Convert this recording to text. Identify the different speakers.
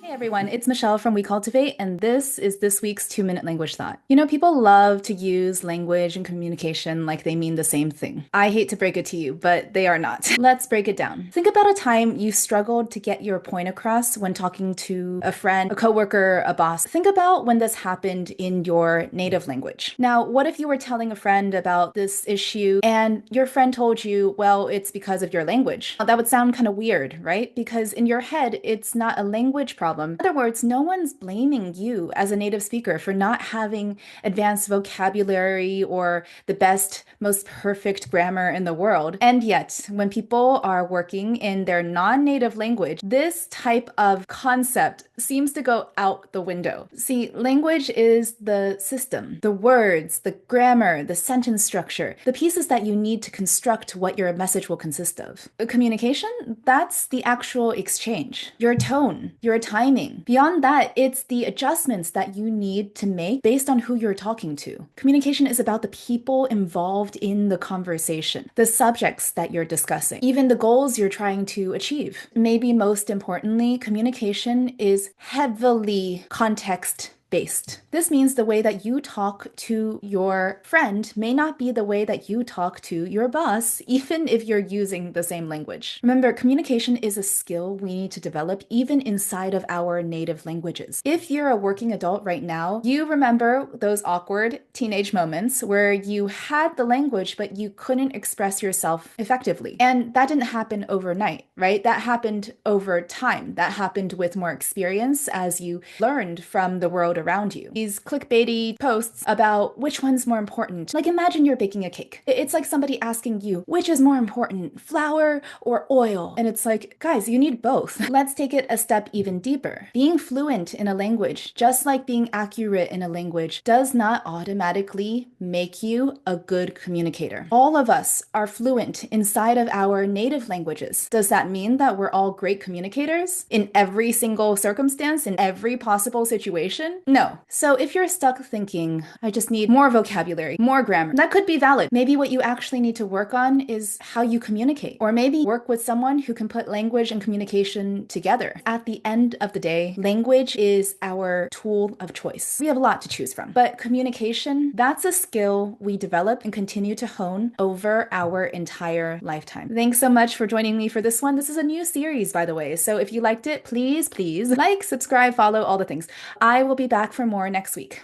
Speaker 1: Hey everyone, it's Michelle from WeCultivate, and this is this week's 2-minute language thought. You know, people love to use language and communication like they mean the same thing. I hate to break it to you, but they are not. Let's break it down. Think about a time you struggled to get your point across when talking to a friend, a coworker, a boss. Think about when this happened in your native language. Now, what if you were telling a friend about this issue and your friend told you, well, it's because of your language? That would sound kind of weird, right? Because in your head, it's not a language problem. In other words, no one's blaming you as a native speaker for not having advanced vocabulary or the best, most perfect grammar in the world. And yet, when people are working in their non-native language, this type of concept seems to go out the window. See, language is the system, the words, the grammar, the sentence structure, the pieces that you need to construct what your message will consist of. Communication, that's the actual exchange, your tone, your timing. Beyond that, it's the adjustments that you need to make based on who you're talking to. Communication is about the people involved in the conversation, the subjects that you're discussing, even the goals you're trying to achieve. Maybe most importantly, communication is heavily context based. This means the way that you talk to your friend may not be the way that you talk to your boss, even if you're using the same language. Remember, communication is a skill we need to develop even inside of our native languages. If you're a working adult right now, you remember those awkward teenage moments where you had the language, but you couldn't express yourself effectively. And that didn't happen overnight, right? That happened over time. That happened with more experience as you learned from the world around you. These clickbaity posts about which one's more important. Like imagine you're baking a cake. It's like somebody asking you, which is more important, flour or oil? And it's like, guys, you need both. Let's take it a step even deeper. Being fluent in a language, just like being accurate in a language, does not automatically make you a good communicator. All of us are fluent inside of our native languages. Does that mean that we're all great communicators in every single circumstance, in every possible situation? No. So if you're stuck thinking, I just need more vocabulary, more grammar, that could be valid. Maybe what you actually need to work on is how you communicate, or maybe work with someone who can put language and communication together. At the end of the day, language is our tool of choice. We have a lot to choose from, but communication, that's a skill we develop and continue to hone over our entire lifetime. Thanks so much for joining me for this one. This is a new series, by the way. So if you liked it, please like, subscribe, follow, all the things. I will be back for more next week.